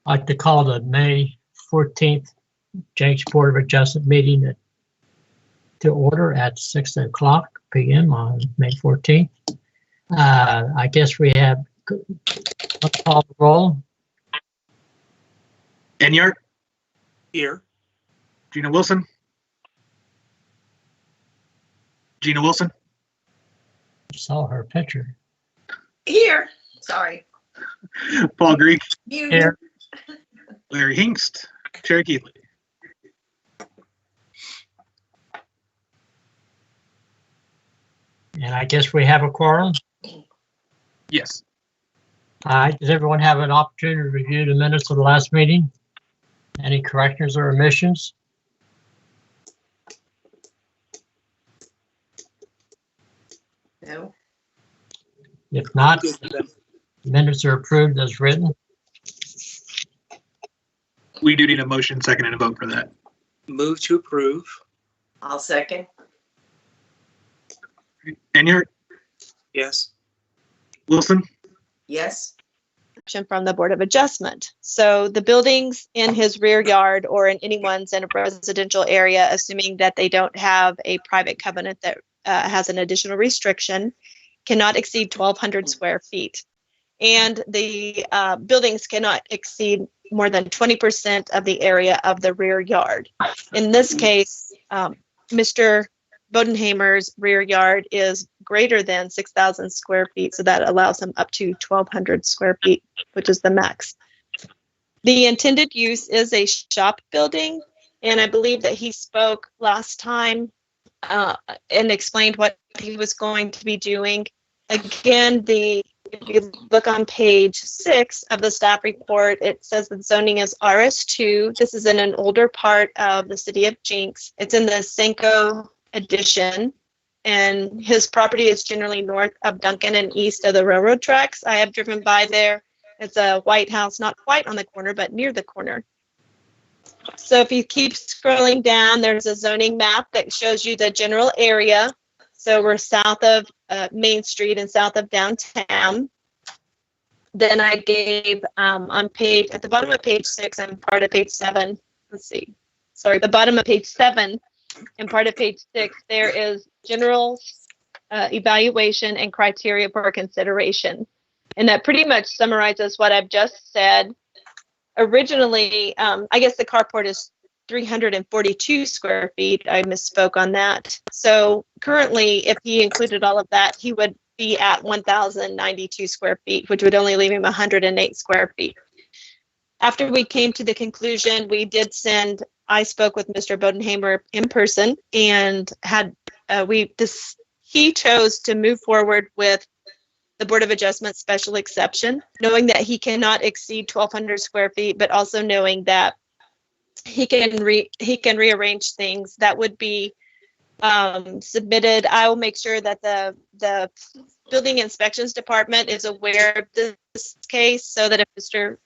I'd like to call the May 14th Jenks Board of Adjustment meeting to order at 6 o'clock p.m. on May 14th. I guess we have call the roll. Enyart? Here. Gina Wilson? Gina Wilson? Saw her picture. Here. Sorry. Paul Greek? Here. Larry Hingst? Chair Keeley? And I guess we have a quorum. Yes. All right. Does everyone have an opportunity to review the minutes of the last meeting? Any corrections or omissions? No. If not, minutes are approved as written. We do need a motion, second, and a vote for that. Move to approve. I'll second. Enyart? Yes. Wilson? Yes. From the Board of Adjustment. So the buildings in his rear yard or in anyone's in a residential area, assuming that they don't have a private covenant that has an additional restriction, cannot exceed 1,200 square feet. And the buildings cannot exceed more than 20% of the area of the rear yard. In this case, Mr. Bodenhamer's rear yard is greater than 6,000 square feet, so that allows him up to 1,200 square feet, which is the max. The intended use is a shop building, and I believe that he spoke last time and explained what he was going to be doing. Again, if you look on page 6 of the staff report, it says that zoning is RS2. This is in an older part of the city of Jenks. It's in the Senko addition, and his property is generally north of Duncan and east of the railroad tracks. I have driven by there. It's a white house, not quite on the corner, but near the corner. So if you keep scrolling down, there's a zoning map that shows you the general area. So we're south of Main Street and south of downtown. Then I gave at the bottom of page 6 and part of page 7. Let's see. Sorry, the bottom of page 7 and part of page 6, there is general evaluation and criteria for consideration. And that pretty much summarizes what I've just said. Originally, I guess the carport is 342 square feet. I misspoke on that. So currently, if he included all of that, he would be at 1,092 square feet, which would only leave him 108 square feet. After we came to the conclusion, I spoke with Mr. Bodenhamer in person and he chose to move forward with the Board of Adjustment special exception, knowing that he cannot exceed 1,200 square feet, but also knowing that he can rearrange things that would be submitted. I will make sure that the building inspections department is aware of this case, so that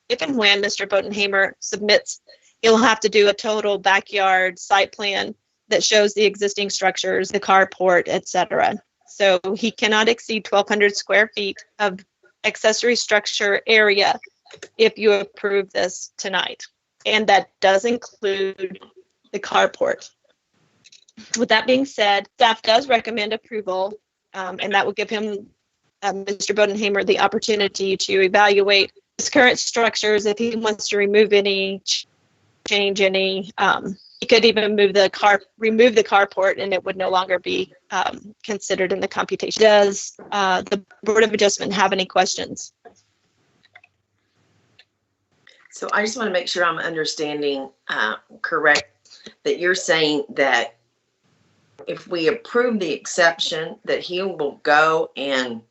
if and when Mr. Bodenhamer submits, he'll have to do a total backyard site plan that shows the existing structures, the carport, etc. So he cannot exceed 1,200 square feet of accessory structure area if you approve this tonight. And that does include the carport. With that being said, staff does recommend approval, and that will give him, Mr. Bodenhamer, the opportunity to evaluate his current structures. If he wants to remove any, change any, he could even remove the carport, and it would no longer be considered in the computation. Does the Board of Adjustment have any questions? So I just want to make sure I'm understanding correct, that you're saying that if we approve the exception, that he will go and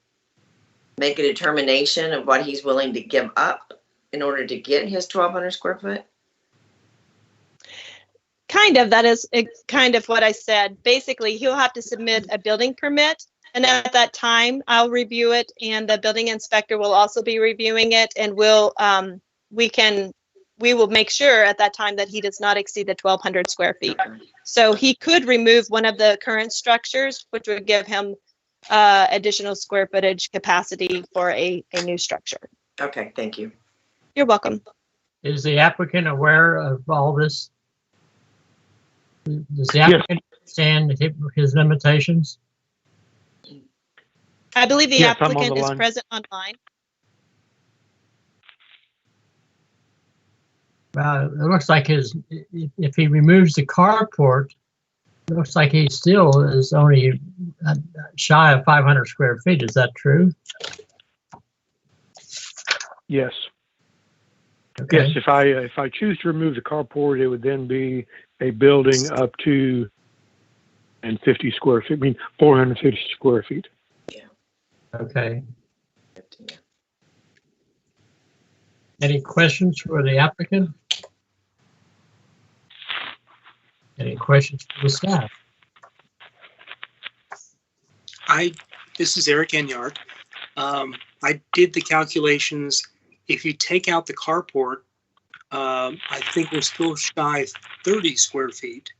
make a determination of what he's willing to give up in order to get his 1,200 square foot? Kind of. That is kind of what I said. Basically, he'll have to submit a building permit, and at that time, I'll review it, and the building inspector will also be reviewing it, and we will make sure at that time that he does not exceed the 1,200 square feet. So he could remove one of the current structures, which would give him additional square footage capacity for a new structure. Okay, thank you. You're welcome. Is the applicant aware of all this? Does the applicant understand his limitations? I believe the Yes, I'm on applicant the is line. present online. It looks like if he removes the carport, it looks like he still is only shy of 500 square feet. Is that true? Yes. Okay. Yes, if I choose to remove the carport, it would then be a building up to 50 square feet. I mean, 450 square feet. Okay. Any questions for the applicant? Any questions for the staff? This is Eric Enyard. I did the calculations. If you take out the carport, I think we're still shy of 30 square feet.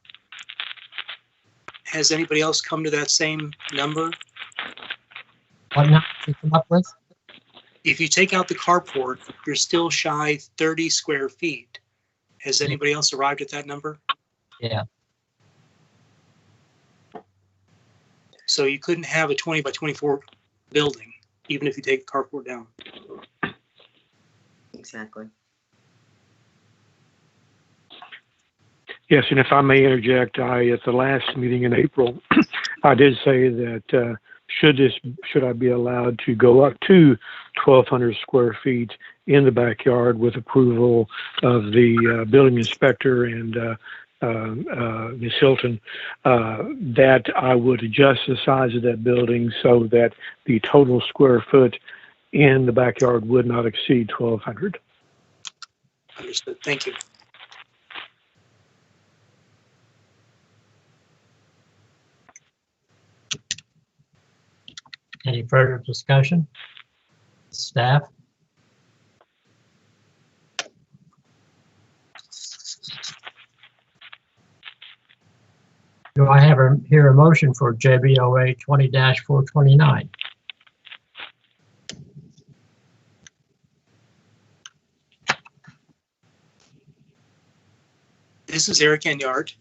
Has anybody else come to that same number? What number did you come up with? If you take out the carport, you're still shy 30 square feet. Has anybody else arrived at that number? Yeah. So you couldn't have a 20 by 24 building, even if you take the carport down. Exactly. Yes, and if I may interject, at the last meeting in April, I did say that should I be allowed to go up to 1,200 square feet in the backyard with approval of the building inspector and Ms. Hilton, that I would adjust the size of that building so that the total square foot in the backyard would not exceed 1,200. Understood. Thank you. Any further discussion? Staff? Do I hear a motion for JBOA 20-429? This is Eric Enyard.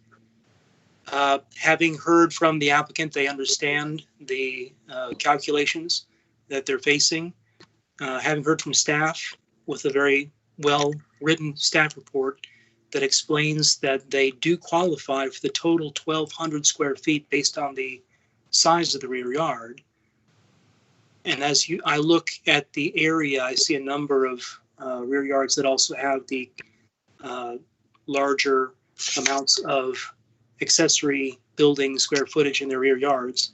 Having heard from the applicant, they understand the calculations that they're facing. Having heard from staff with a very well-written staff report that explains that they do qualify for the total 1,200 square feet based on the size of the rear yard. And as I look at the area, I see a number of rear yards that also have the larger amounts of accessory building square footage in their rear yards.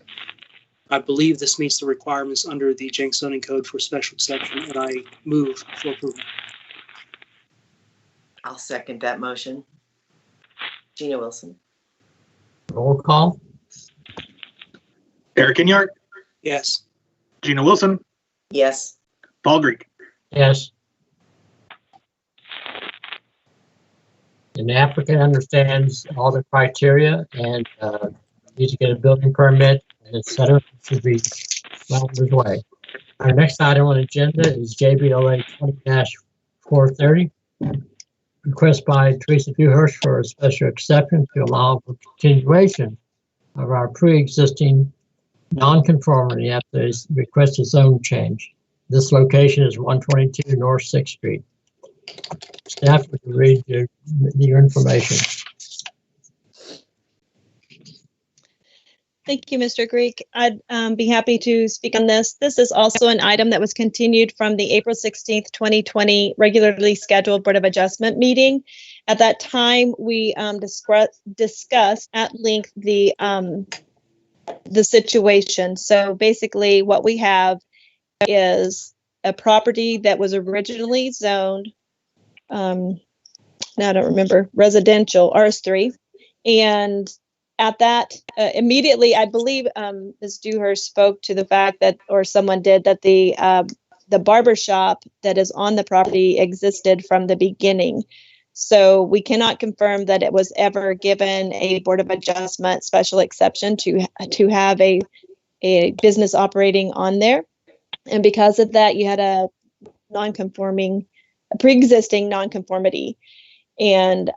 I believe this meets the requirements under the Jenks zoning code for special exception, and I move for approval. I'll second that motion. Gina Wilson. Roll call? Eric Enyard, Yes. Gina Wilson, Yes. Paul Greek. Yes. And the applicant understands all the criteria and needs to get a building permit, and et cetera. Should be well underway. Our next item on the agenda is JBOA 20-430. Request by Teresa Dewhurst for a special exception to allow for continuation of our pre-existing non-conformity after this requested zone change. This location is 122 North 6th Street. Staff, would you read your information? Thank you, Mr. Greek. I'd be happy to speak on this. This is also an item that was continued from the April 16th, 2020 regularly scheduled Board of Adjustment meeting. At that time, we discussed at length the situation. So basically what we have is a property that was originally zoned, now I don't remember, residential, RS3. And at that, immediately, I believe Ms. Dewhurst spoke to the fact that, or someone did, that the barber shop that is on the property existed from the beginning. So we cannot confirm that it was ever given a Board of Adjustment special exception to have a business operating on there. And because of that, you had a non-conforming a pre-existing nonconformity. And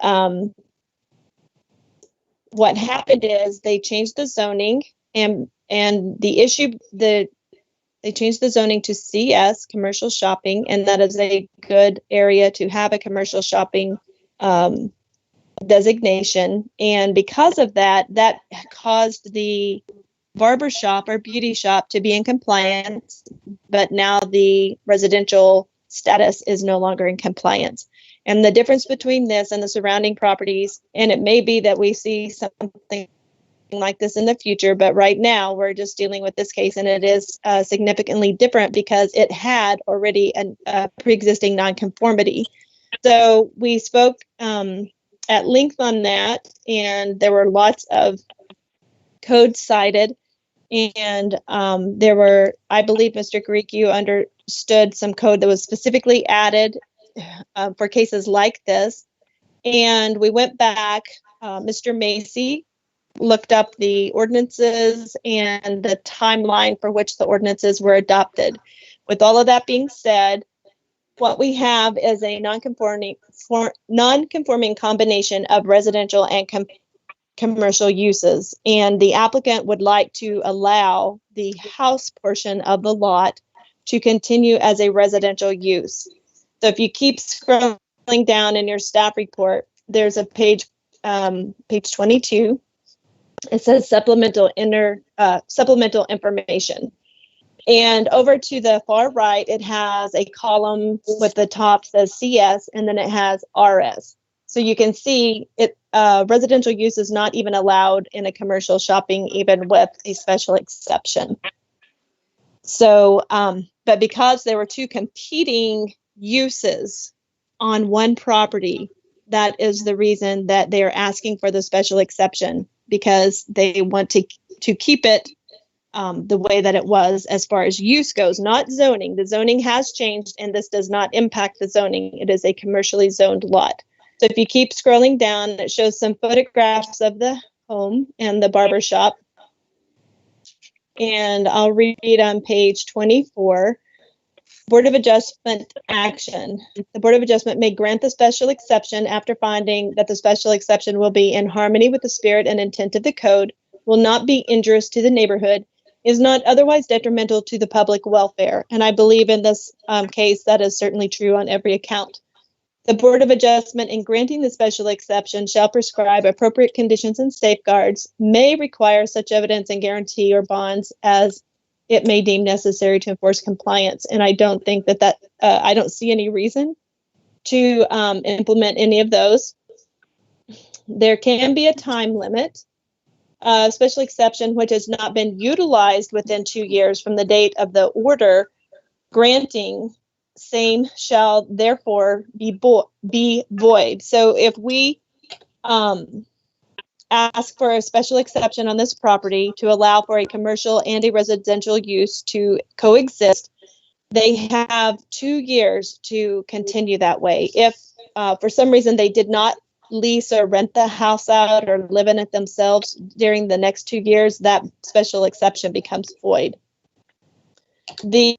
what happened is they changed the zoning, and they changed the zoning to CS, commercial shopping, and that is a good area to have a commercial shopping designation. And because of that, that caused the barber shop or beauty shop to be in compliance, but now the residential status is no longer in compliance. And the difference between this and the surrounding properties, and it may be that we see something like this in the future, but right now we're just dealing with this case, and it is significantly different because it had already a pre-existing nonconformity. So we spoke at length on that, and there were lots of codes cited, and there were, I believe, Mr. Greek, you understood some code that was specifically added for cases like this. And we went back, Mr. Macy looked up the ordinances and the timeline for which the ordinances were adopted. With all of that being said, what we have is a non-conforming combination of residential and commercial uses, and the applicant would like to allow the house portion of the lot to continue as a residential use. So if you keep scrolling down in your staff report, there's a page 22. It says supplemental information. And over to the far right, it has a column with the top says CS, and then it has RS. So you can see it. Residential use is not even allowed in a commercial shopping, even with a special exception. So, but because there were two competing uses on one property, that is the reason that they are asking for the special exception, because they want to keep it the way that it was as far as use goes, not zoning. The zoning has changed, and this does not impact the zoning. It is a commercially zoned lot. So if you keep scrolling down, it shows some photographs of the home and the barber shop. And I'll read on page 24. Board of Adjustment action. The Board of Adjustment may grant the special exception after finding that the special exception will be in harmony with the spirit and intent of the code, will not be injurious to the neighborhood, is not otherwise detrimental to the public welfare. And I believe in this case that is certainly true on every account. The Board of Adjustment, in granting the special exception, shall prescribe appropriate conditions and safeguards, may require such evidence and guarantee or bonds as it may deem necessary to enforce compliance. And I don't think that I don't see any reason to implement any of those. There can be a time limit, special exception which has not been utilized within 2 years from the date of the order granting same shall therefore be void. So if we ask for a special exception on this property to allow for a commercial and a residential use to coexist, they have 2 years to continue that way. If for some reason they did not lease or rent the house out or live in it themselves during the next 2 years, that special exception becomes void. The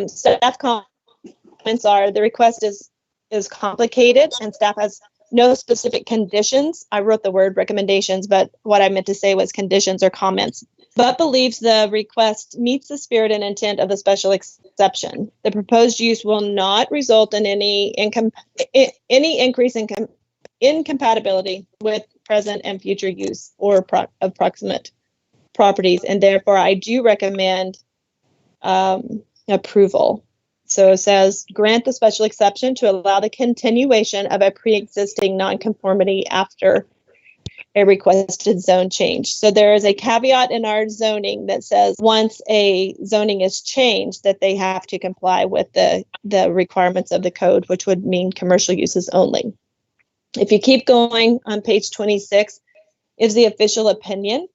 staff comments are the request is complicated and staff has no specific conditions. I wrote the word recommendations, but what I meant to say was conditions or comments, but believes the request meets the spirit and intent of the special exception. The proposed use will not result in any increase in incompatibility with present and future use or approximate properties, and therefore I do recommend approval. So it says, grant the special exception to allow the continuation of a pre-existing nonconformity after a requested zone change. So there is a caveat in our zoning that says once a zoning is changed that they have to comply with the requirements of the code, which would mean commercial uses only. If you keep going on page 26 is the official opinion.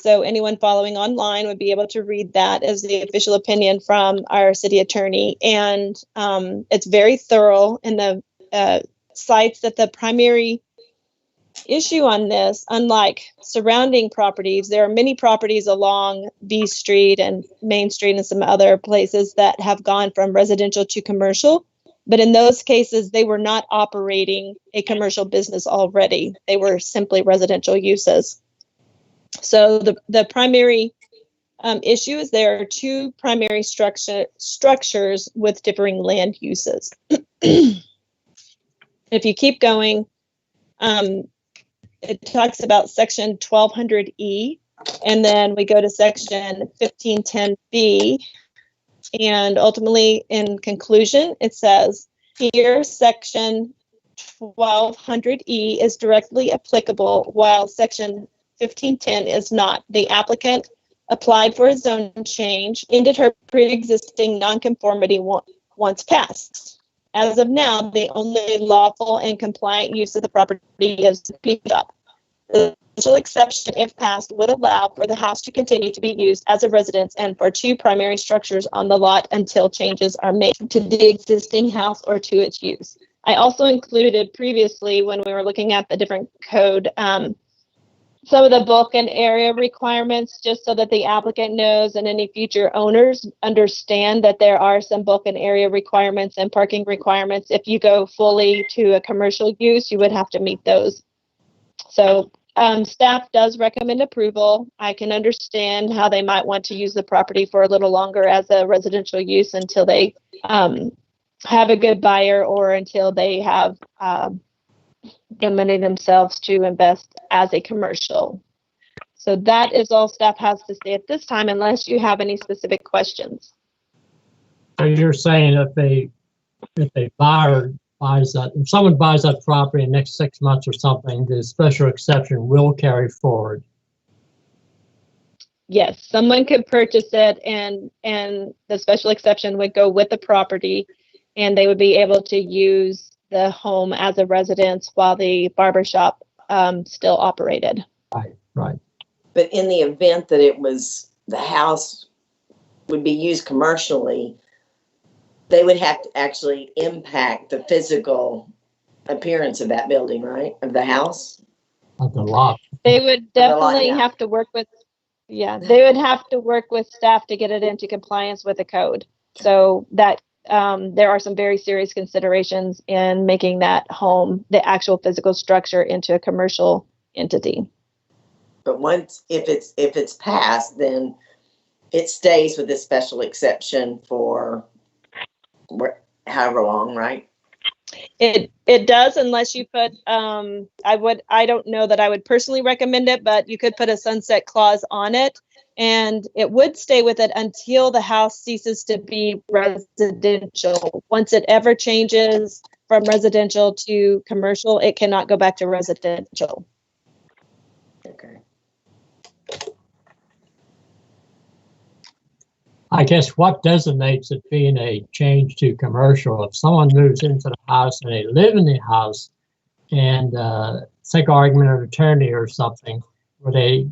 So anyone following online would be able to read that as the official opinion from our city attorney. And it's very thorough in the cites that the primary issue on this, unlike surrounding properties, there are many properties along B Street and Main Street and some other places that have gone from residential to commercial. But in those cases, they were not operating a commercial business already. They were simply residential uses. So the primary issue is there are two primary structures with differing land uses. If you keep going, it talks about section 1200E, and then we go to section 1510B. And ultimately, in conclusion, it says here, section 1200E is directly applicable, while section 1510 is not. The applicant applied for a zone change, ended her pre-existing nonconformity once passed. As of now, the only lawful and compliant use of the property is the beef shop. The special exception, if passed, would allow for the house to continue to be used as a residence and for two primary structures on the lot until changes are made to the existing house or to its use. I also included previously, when we were looking at the different code, some of the bulk and area requirements, just so that the applicant knows and any future owners understand that there are some bulk and area requirements and parking requirements. If you go fully to a commercial use, you would have to meet those. So staff does recommend approval. I can understand how they might want to use the property for a little longer as a residential use until they have a good buyer or until they have the money themselves to invest as a commercial. So that is all staff has to say at this time, unless you have any specific questions. So you're saying if a buyer buys that, if someone buys that property in the next 6 months or something, the special exception will carry forward? Yes, someone could purchase it and the special exception would go with the property and they would be able to use the home as a residence while the barbershop still operated. Right. But in the event that it was, the house would be used commercially, they would have to actually impact the physical appearance of that building, right? Of the house? Of the lot. They would definitely yeah. have to work with, they would have to work with staff to get it into compliance with the code. So that there are some very serious considerations in making that home, the actual physical structure, into a commercial entity. But once, if it's passed, then it stays with this special exception for however long, right? It does, unless you put I don't know that I would personally recommend it, but you could put a sunset clause on it, and it would stay with it until the house ceases to be residential. Once it ever changes from residential to commercial, it cannot go back to residential. Okay. I guess what designates it being a change to commercial? If someone moves into the house and they live in the house, and take argument of attorney or something, where they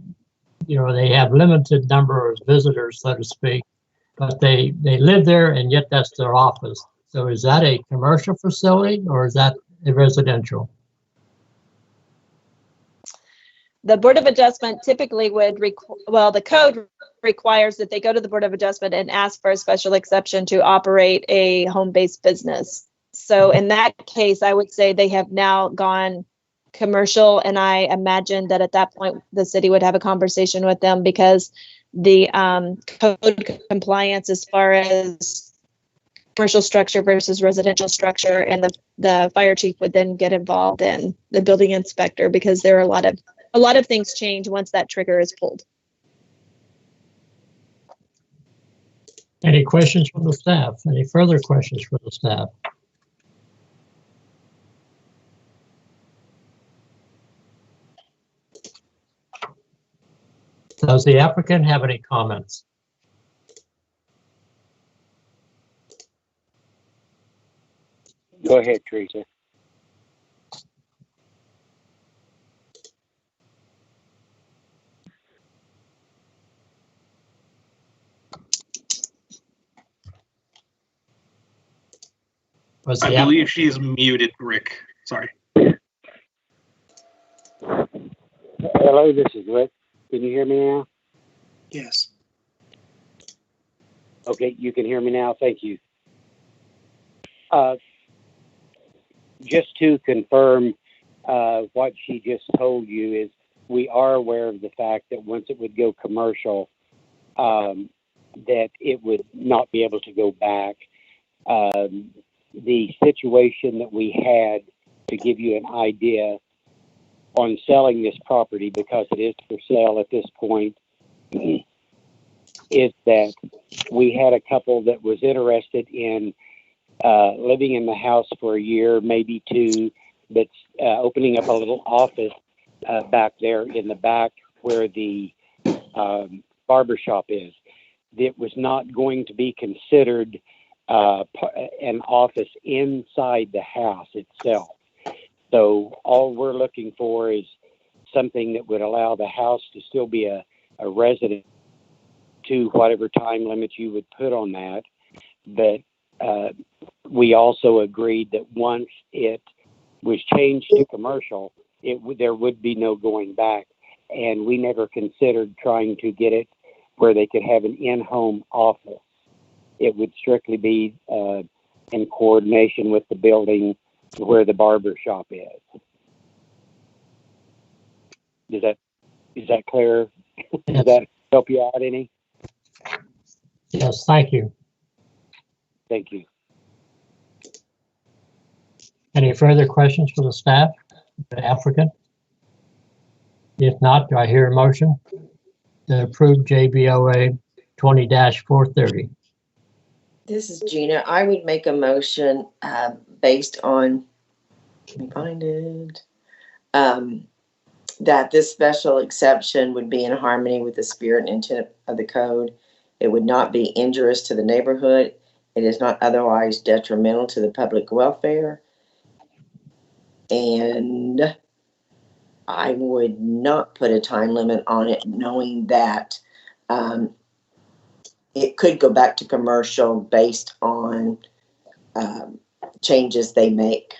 have limited number of visitors, so to speak, but they live there and yet that's their office. So is that a commercial facility or is that a residential? The Board of Adjustment typically would, the code requires that they go to the Board of Adjustment and ask for a special exception to operate a home-based business. So in that case, I would say they have now gone commercial, and I imagine that at that point, the city would have a conversation with them because the code compliance as far as commercial structure versus residential structure, and the fire chief would then get involved in the building inspector because there are a lot of things change once that trigger is pulled. Any questions from the staff? Any further questions from the staff? Does the applicant have any comments? Go ahead, Teresa. I believe she's muted, Rick. Sorry. Hello, this is Rick. Can you hear me now? Yes. Okay, you can hear me now. Thank you. just to confirm what she just told you is we are aware of the fact that once it would go commercial, that it would not be able to go back. The situation that we had, to give you an idea, on selling this property, because it is for sale at this point, is that we had a couple that was interested in living in the house for a year, maybe two, but opening up a little office back there in the back where the barber shop is. It was not going to be considered an office inside the house itself. So all we're looking for is something that would allow the house to still be a residence to whatever time limit you would put on that. But we also agreed that once it was changed to commercial, there would be no going back. And we never considered trying to get it where they could have an in-home office. It would strictly be in coordination with the building where the barber shop is. Is that clear? Does that help you out any? Yes, thank you. Thank you. Any further questions for the staff, the applicant? If not, do I hear a motion to approve JBOA 20-430? This is Gina. I would make a motion based on, let me find it, that this special exception would be in harmony with the spirit and intent of the code. It would not be injurious to the neighborhood. It is not otherwise detrimental to the public welfare. And I would not put a time limit on it, knowing that it could go back to commercial based on changes they make.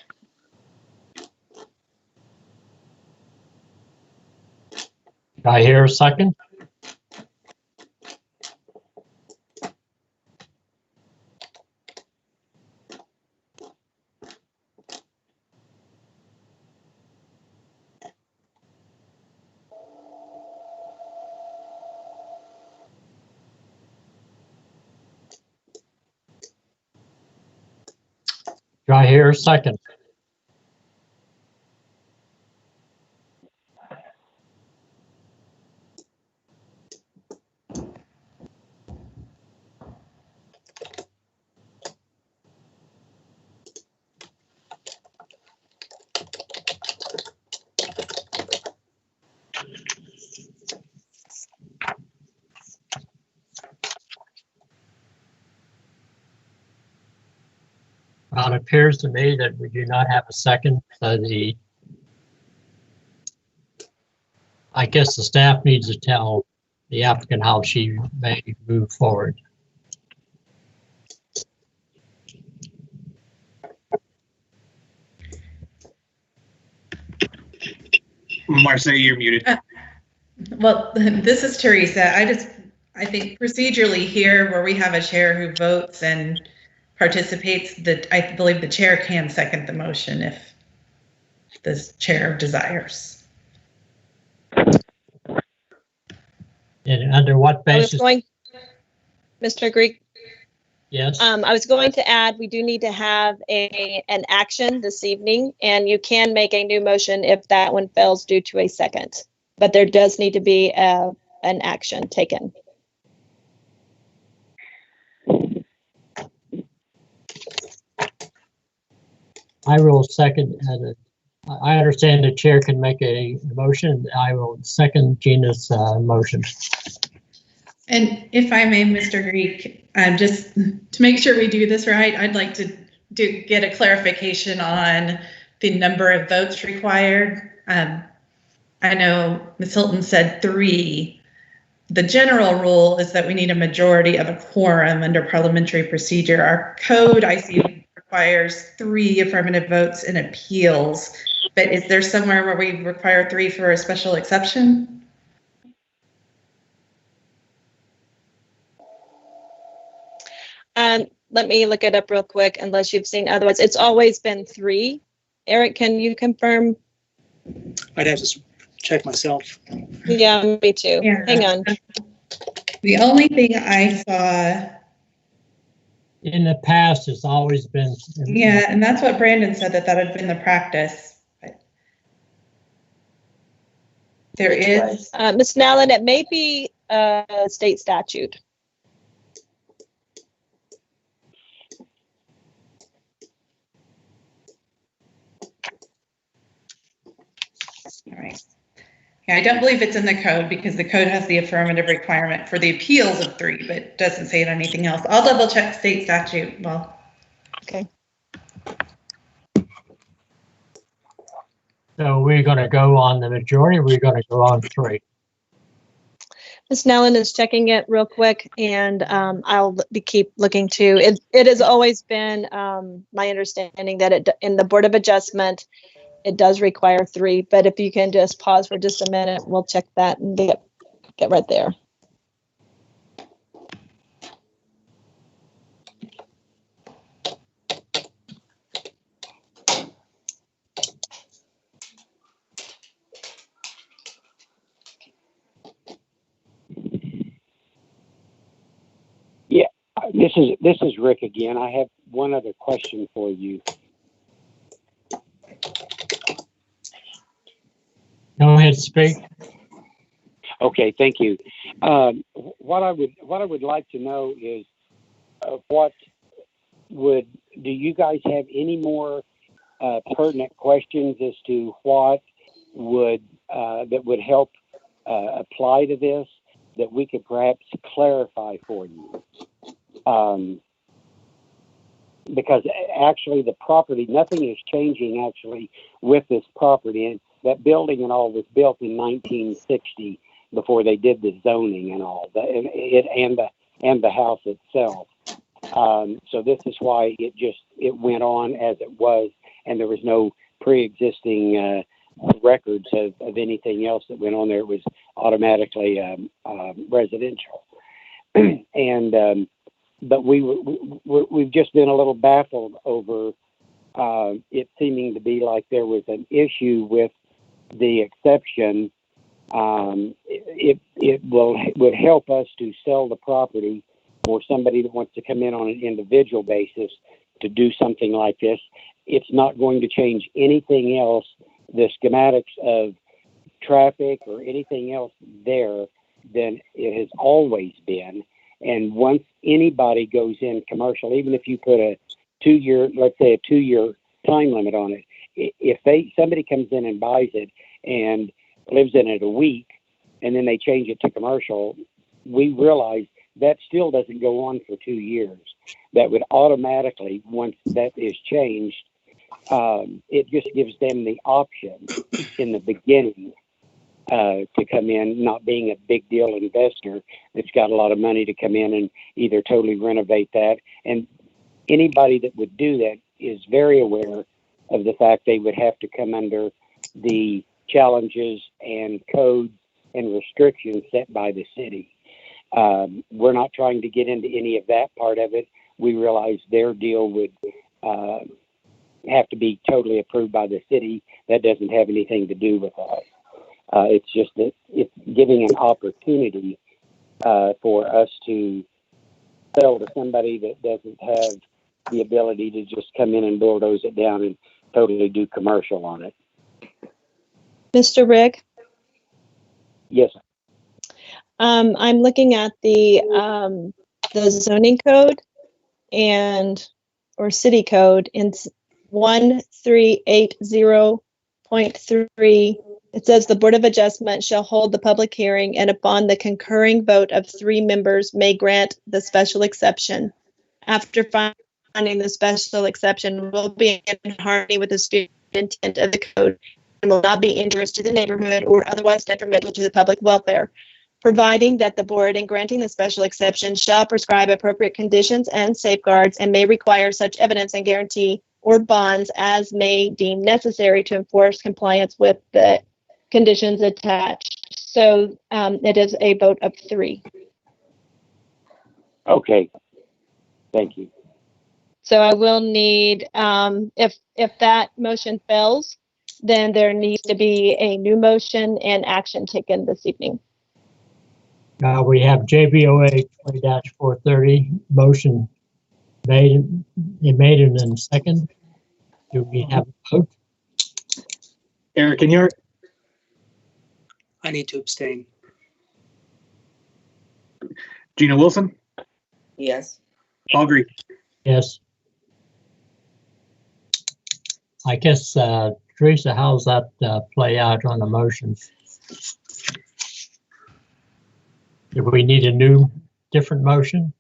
Do I hear a second? Do I hear a second? Well, it appears to me that we do not have a second. So I guess the staff needs to tell the applicant how she may move forward. Marcia, you're muted. Well, this is Teresa. I think procedurally here, where we have a chair who votes and participates, that I believe the chair can second the motion if the chair desires. And under what basis? Mr. Greek, Yes. I was going to add, we do need to have an action this evening, and you can make a new motion if that one fails due to a second. But there does need to be an action taken. I will second. I understand the chair can make a motion. I will second Gina's motion. And if I may, Mr. Greek, just to make sure we do this right, I'd like to get a clarification on the number of votes required. I know Ms. Hilton said 3. The general rule is that we need a majority of a quorum under parliamentary procedure. Our code, I see, requires 3 affirmative votes in appeals, but is there somewhere where we require 3 for a special exception? Let me look it up real quick, unless you've seen otherwise. It's always been 3 Eric, can you confirm? I'd have to check myself. Yeah, me too. Yeah. Hang on. The only thing I saw, In the past, it's always been. yeah, and that's what Brandon said, that had been the practice. But there is, Ms. Nallen, it may be a state statute. all right. Yeah, I don't believe it's in the code because the code has the affirmative requirement for the appeals of 3, but doesn't say it on anything else. I'll double check state statute. Well, Okay. So we're going to go on the majority, or we're going to go on 3. Ms. Nellen is checking it real quick, and I'll keep looking too. It has always been my understanding that in the Board of Adjustment, it does require 3, but if you can just pause for just a minute, we'll check that and get right there. This is Rick again. I have one other question for you. Go ahead, speak. Okay, thank you. What I would like to know is do you guys have any more pertinent questions as to what that would help apply to this that we could perhaps clarify for you? Because actually the property, nothing is changing actually with this property, and that building and all was built in 1960 before they did the zoning and all and the house itself. So this is why it went on as it was, and there was no pre-existing records of anything else that went on there. It was automatically residential, and but we've just been a little baffled over it seeming to be like there was an issue with the exception. It would help us to sell the property for somebody that wants to come in on an individual basis to do something like this. It's not going to change anything else, the schematics of traffic or anything else there than it has always been. And once anybody goes in commercial, even if you put a 2-year, let's say a 2-year time limit on it, if somebody comes in and buys it and lives in it a week, and then they change it to commercial, we realize that still doesn't go on for 2 years. That would automatically, once that is changed, it just gives them the option in the beginning to come in, not being a big deal investor that's got a lot of money to come in and either totally renovate that. And anybody that would do that is very aware of the fact they would have to come under the challenges and codes and restrictions set by the city. We're not trying to get into any of that part of it. We realize their deal would have to be totally approved by the city. That doesn't have anything to do with us. It's just that it's giving an opportunity for us to sell to somebody that doesn't have the ability to just come in and bulldoze it down and totally do commercial on it. Mr. Rigg? Yes. I'm looking at the zoning code or city code in 1380.3. It says the Board of Adjustment shall hold the public hearing, and upon the concurring vote of 3 members may grant the special exception. After finding the special exception will be in harmony with the spirit and intent of the code and will not be injurious to the neighborhood or otherwise detrimental to the public welfare, providing that the board, in granting the special exception, shall prescribe appropriate conditions and safeguards and may require such evidence and guarantee or bonds as may deem necessary to enforce compliance with the conditions attached. So it is a vote of 3. Okay. Thank you. So I will need, if that motion fails, then there needs to be a new motion and action taken this evening. We have JBOA 20-430 motion made, and then second. Do we have a vote? Eric Inyart, I need to abstain. Gina Wilson, Yes. Paul Greek. Yes. I guess, Teresa, how's that play out on the motions? Do we need a new, different motion?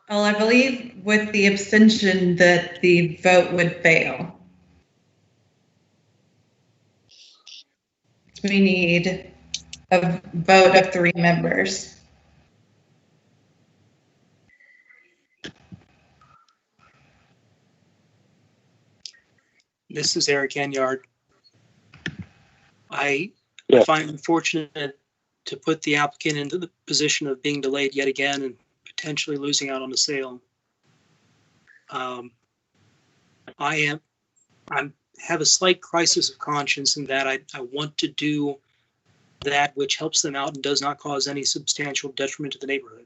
Well, I believe with the abstention that the vote would fail. We need a vote of 3 members. This is Eric Enyard. I Yes. find it unfortunate to put the applicant into the position of being delayed yet again and potentially losing out on the sale. I have a slight crisis of conscience in that I want to do that which helps them out and does not cause any substantial detriment to the neighborhood.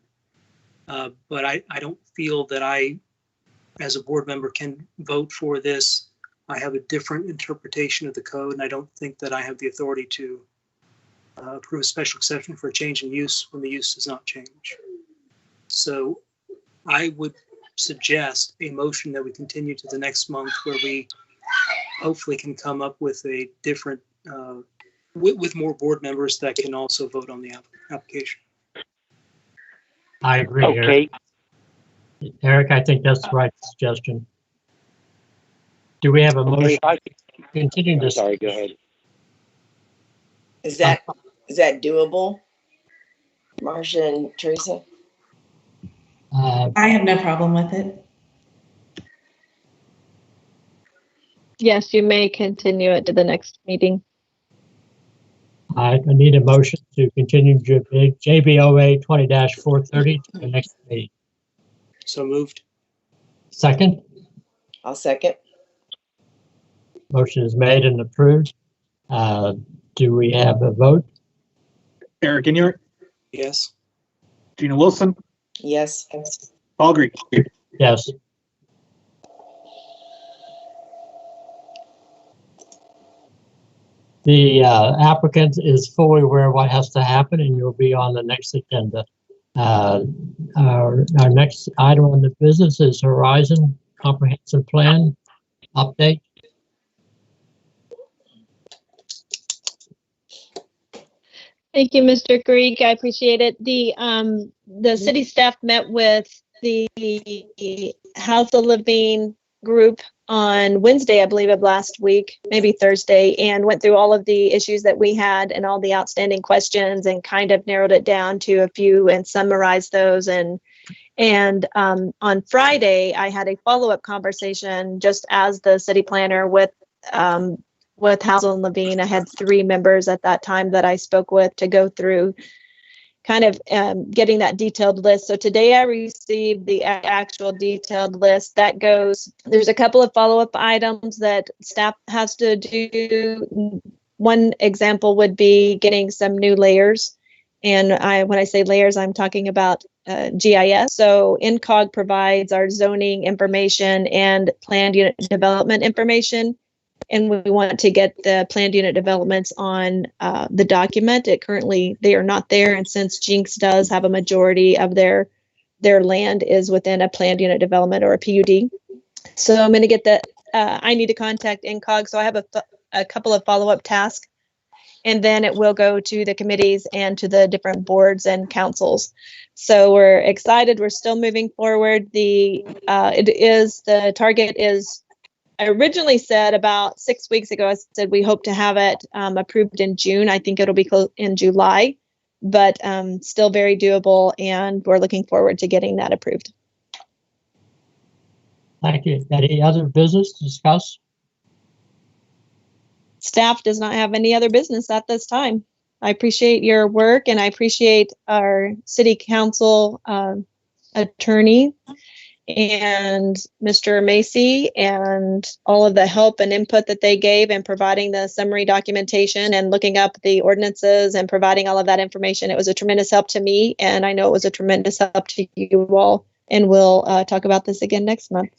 But I don't feel that I, as a board member, can vote for this. I have a different interpretation of the code, and I don't think that I have the authority to approve a special exception for a change in use when the use does not change. So I would suggest a motion that we continue to the next month where we hopefully can come up with a different, with more board members that can also vote on the application. I agree, Okay. Eric, I think that's the right suggestion. Do we have a motion Okay. I, to continue I'm this? sorry. Go ahead. Is that doable, Marcia and Teresa? I have no problem with it. Yes, you may continue it to the next meeting. I need a motion to continue JBOA 20-430 to the next meeting. So moved. Second, I'll second. motion is made and approved. Do we have a vote? Eric Inyart, Yes. Gina Wilson, Yes. Paul Greek. Yes. The applicant is fully aware of what has to happen, and you'll be on the next agenda. Our next item on the business is Horizon Comprehensive Plan update. Thank you, Mr. Greek. I appreciate it. The city staff met with the House of Living group on Wednesday, I believe, of last week, maybe Thursday, and went through all of the issues that we had and all the outstanding questions and kind of narrowed it down to a few and summarized those. And on Friday, I had a follow-up conversation just as the city planner with House of Living. I had 3 members at that time that I spoke with to go through kind of getting that detailed list. So today I received the actual detailed list that goes, there's a couple of follow-up items that staff has to do. One example would be getting some new layers. And when I say layers, I'm talking about GIS. So NCOG provides our zoning information and planned unit development information. And we want to get the planned unit developments on the document. Currently, they are not there. And since Jenks does have a majority of their land is within a planned unit development or a PUD. So I'm going to get that. I need to contact NCOG. So I have a couple of follow-up tasks. And then it will go to the committees and to the different boards and councils. So we're excited. We're still moving forward. The target is, I originally said about 6 weeks ago, I said we hope to have it approved in June. I think it'll be in July, but still very doable, and we're looking forward to getting that approved. Thank you. Any other business to discuss? Staff does not have any other business at this time. I appreciate your work, and I appreciate our city council attorney and Mr. Macy and all of the help and input that they gave in providing the summary documentation and looking up the ordinances and providing all of that information. It was a tremendous help to me, and I know it was a tremendous help to you all. And we'll talk about this again next month.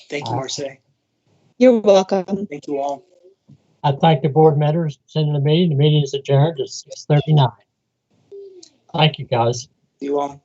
Thank you, Marseille. You're welcome. Thank you all. I thank the board members attending the meeting. The meeting is adjourned at 6:39. Thank you, guys. You all.